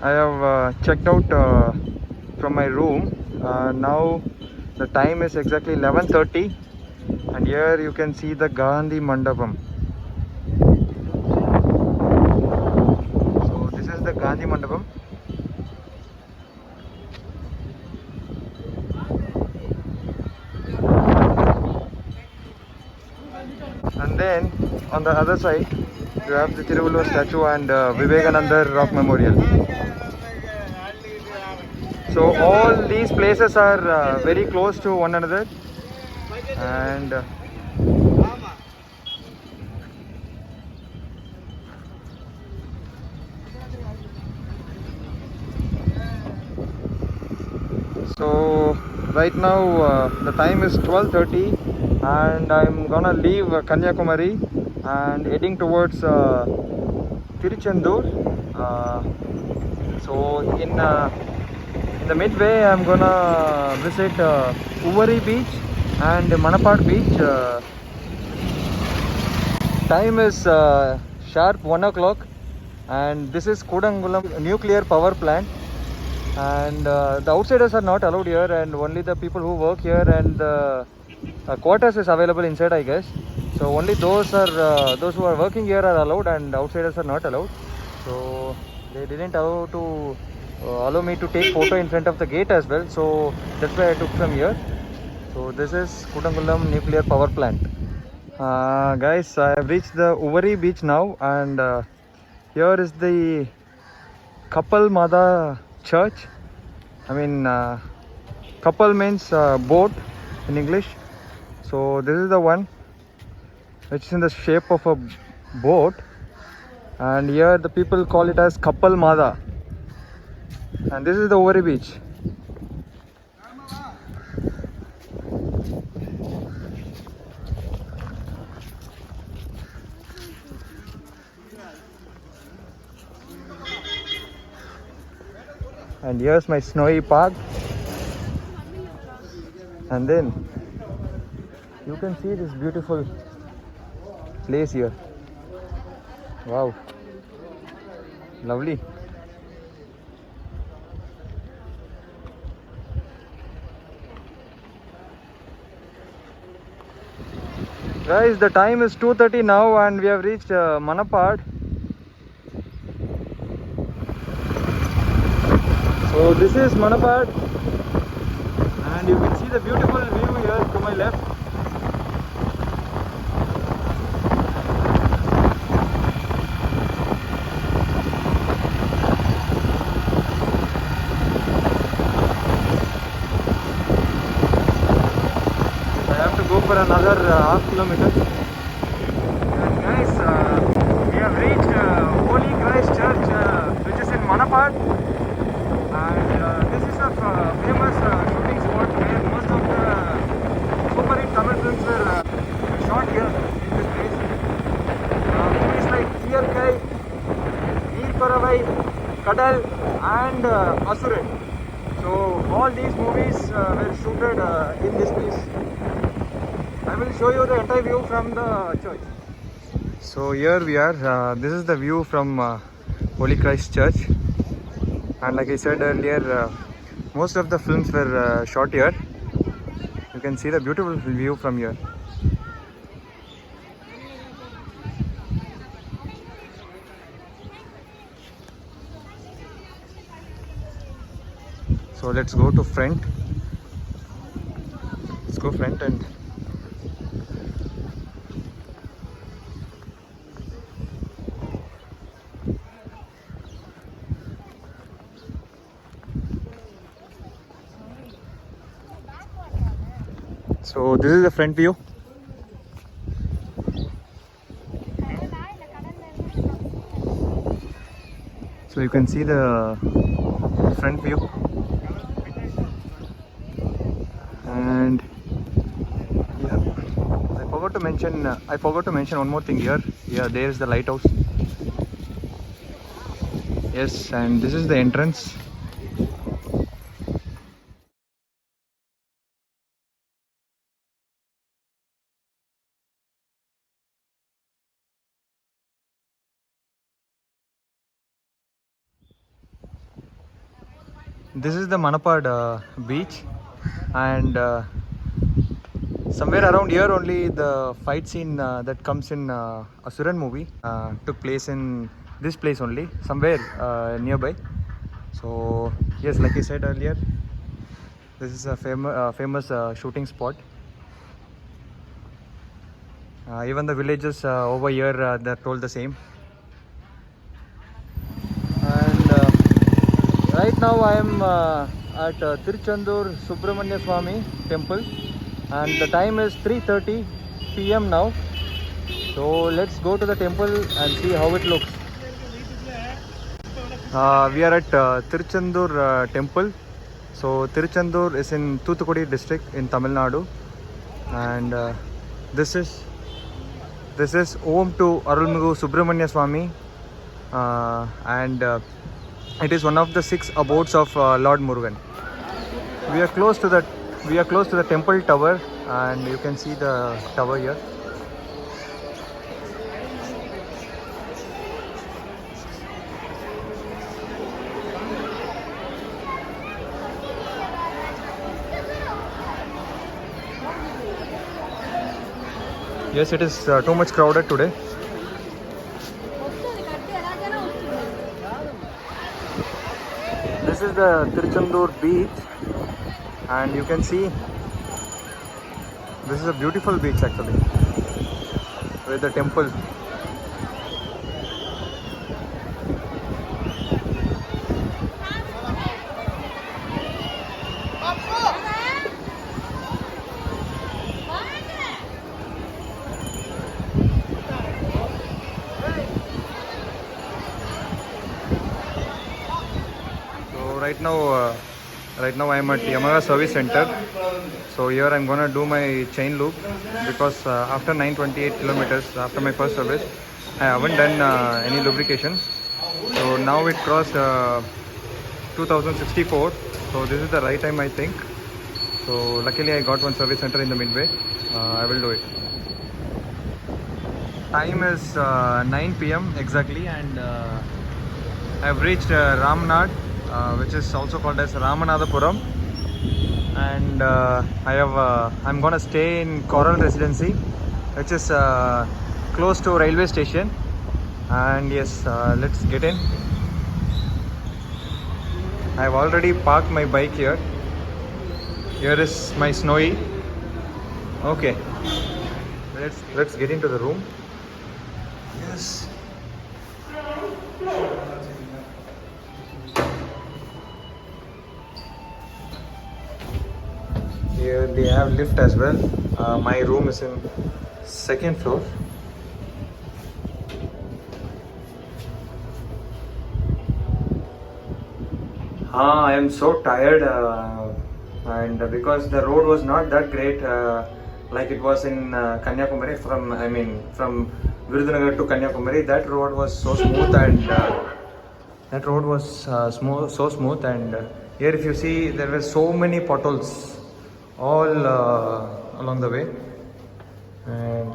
I have checked out from my room. Now the time is exactly 11:30, and here you can see the Gandhi Mandapam. So this is the Gandhi Mandapam. And then on the other side you have the Tiruvallur statue and Vivekananda Rock Memorial. So all these places are very close to one another, and so right now the time is 12:30, and I'm gonna leave Kanyakumari and heading towards Tiruchendur. Uh, so in the midway, I'm gonna visit Uvari Beach and Manapad Beach. Time is sharp 1 o'clock, and this is Kudangulam nuclear power plant. And the outsiders are not allowed here, and only the people who work here, and the quarters is available inside, I guess. So only those who are working here are allowed, and outsiders are not allowed. So they didn't allow me to take photo in front of the gate as well. So that's why I took from here. So this is Kudangulam nuclear power plant. Guys, I have reached the Uvari beach now, and here is the Kapal Mada church. I mean, Kapal means boat in English. So this is the one which is in the shape of a boat, and here the people call it as Kapal Mada. And this is the Uvari beach. And here's my snowy park, and then you can see this beautiful place here. Wow, lovely. Guys, the time is 2:30 now, and we have reached Manapad. So this is Manapad, and you can see the beautiful view here to my left. I have to go for another half kilometer. And guys, we have reached Holy Christ Church, which is in Manapad. And this is a famous shooting spot where most of the super hit Tamil films were shot here in this place. Movies like Siyarkai, Veer Paravai, Kadal, and Asuran. So all these movies were shooted in this place. I will show you the entire view from the church. So here we are. This is the view from Holy Christ Church. And like I said earlier, most of the films were shot here. You can see the beautiful view from here. So let's go to front. Let's go front and so this is the front view. So you can see the front view, and yeah, I forgot to mention one more thing here. Yeah, there is the lighthouse. Yes, and this is the entrance. This is the Manapad beach, and somewhere around here only the fight scene that comes in Asuran movie took place in this place only, somewhere nearby. So yes, like I said earlier, this is a famous shooting spot. Even the villages over here, they're told the same. And right now I am at Tiruchendur Subramanya Swami temple, and the time is 3:30 p.m. now. So let's go to the temple and see how it looks. We are at Tiruchendur temple. So Tiruchendur is in Thoothukudi district in Tamil Nadu, and this is Om to Arulmigu Subramanya Swami, and it is one of the 6 abodes of Lord Murugan. We are close to the temple tower, and you can see the tower here. Yes, it is too much crowded today. This is the Tiruchendur beach, and you can see this is a beautiful beach actually with the temple. Right now I am at Yamaha Service Center. So here I am gonna do my chain loop, because after 928 kilometers after my first service, I haven't done any lubrication. So now it crossed 2064. So this is the right time, I think. So luckily I got one service center in the midway. I will do it. Time is 9 p.m. exactly, and I have reached Ramnad, which is also called as Ramanathapuram, and I'm gonna stay in Coral Residency, which is close to railway station. And yes, let's get in. I've already parked my bike here. Here is my Snowy. Okay, let's get into the room. Yes. Here they have lift as well. My room is in 2nd floor. I am so tired, and because the road was not that great, like it was in Kanyakumari, from Virudhunagar to Kanyakumari. That road was so smooth, and here if you see, there were so many potholes all along the way. And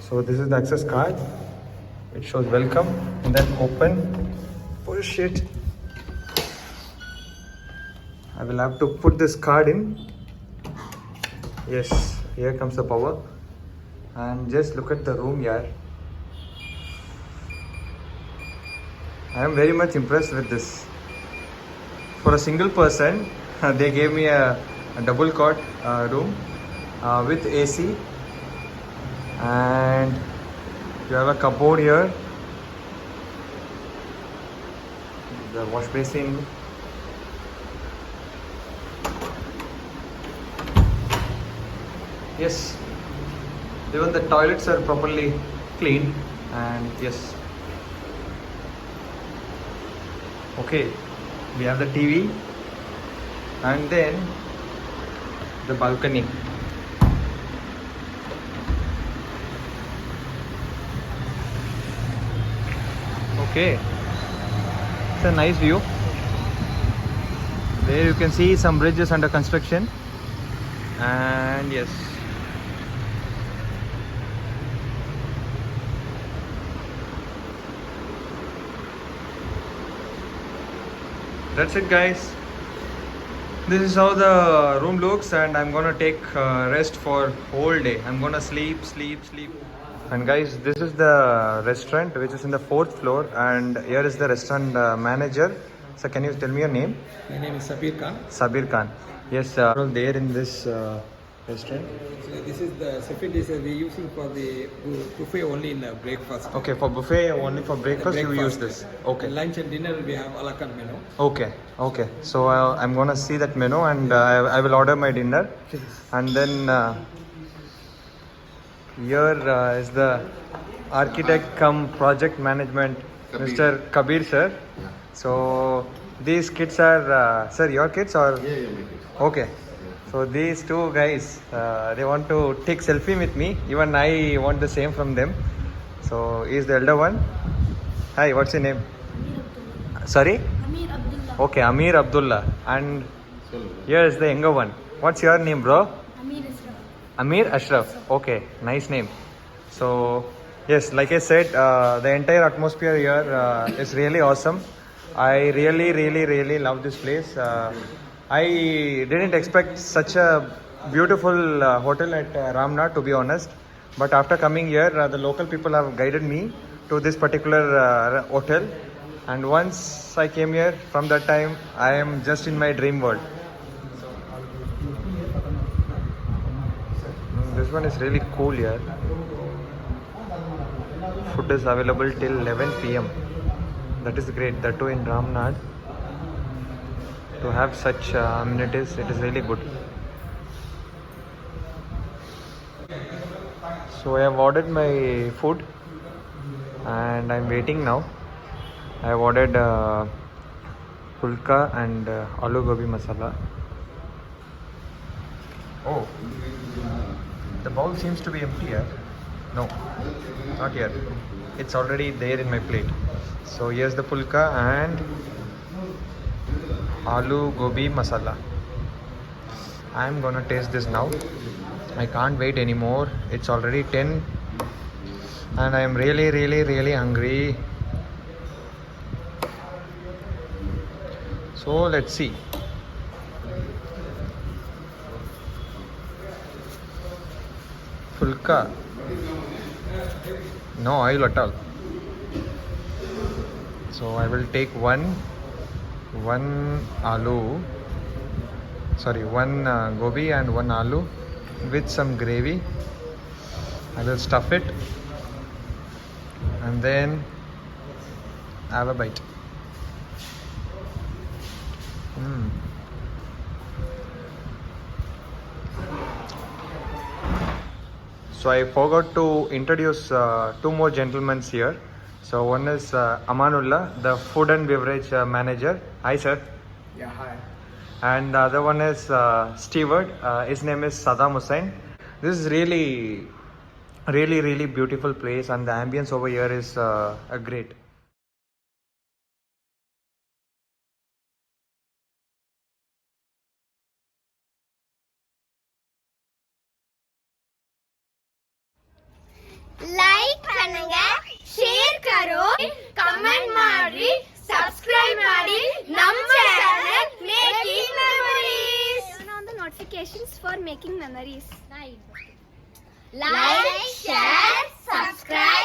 so this is the access card. It shows welcome, and then open, push it. I will have to put this card in. Yes, here comes the power. And just look at the room here. I am very much impressed with this. For a single person, they gave me a double cot room with AC, and you have a cupboard here, the wash basin. Yes, even the toilets are properly cleaned, and yes. Okay, we have the TV, and then the balcony. Okay, it's a nice view. There you can see some bridges under construction, and yes. That's it, guys. This is how the room looks, and I'm gonna take rest for whole day. I'm gonna sleep. And guys, this is the restaurant which is in the 4th floor, and here is the restaurant manager. So can you tell me your name? My name is Sabir Khan. Sabir Khan. Yes, there in this restaurant. So this is the Safid is we're using for the buffet only in breakfast. Okay, for buffet only for breakfast, you use this. Okay. Lunch and dinner we have a la carte menu. Okay. So I'm gonna see that menu, and I will order my dinner. And then here is the architect cum project management, Mr. Kabir sir. So these kids are sir, your kids or? Yeah, my kids. Okay. So these two guys, they want to take selfie with me. Even I want the same from them. So he is the elder one. Hi, what's your name? Sorry? Amir Abdullah. Okay, Amir Abdullah. And here is the younger one. What's your name, bro? Amir Isra. Amir Ashraf. Okay, nice name. So yes, like I said, the entire atmosphere here is really awesome. I really love this place. I didn't expect such a beautiful hotel at Ramnath, to be honest. But after coming here, the local people have guided me to this particular hotel. And once I came here, from that time, I am just in my dream world. This one is really cool here. Food is available till 11 p.m. That is great. That too in Ramnath. To have such amenities, it is really good. So I have ordered my food and I'm waiting now. I have ordered pulka and aloo gobi masala. Oh, the bowl seems to be empty here. No, not here. It's already there in my plate. So here's the pulka and aloo gobi masala. I'm gonna taste this now. I can't wait anymore. It's already 10 and I am really hungry. So let's see. Pulka. No oil at all. So I will take one gobi and one aloo with some gravy. I will stuff it and then have a bite. So I forgot to introduce two more gentlemen here. So one is Amanullah, the food and beverage manager. Hi sir. Yeah, hi. And the other one is steward. His name is Saddam Hussain. This is really beautiful place, and the ambience over here is great. Like பண்ணுங்க, share करो, comment ಮಾಡಿ, subscribe ಮಾಡಿ, ನಮ್ಮ channel Making Memories. Turn on the notifications for making memories. Like, share, subscribe.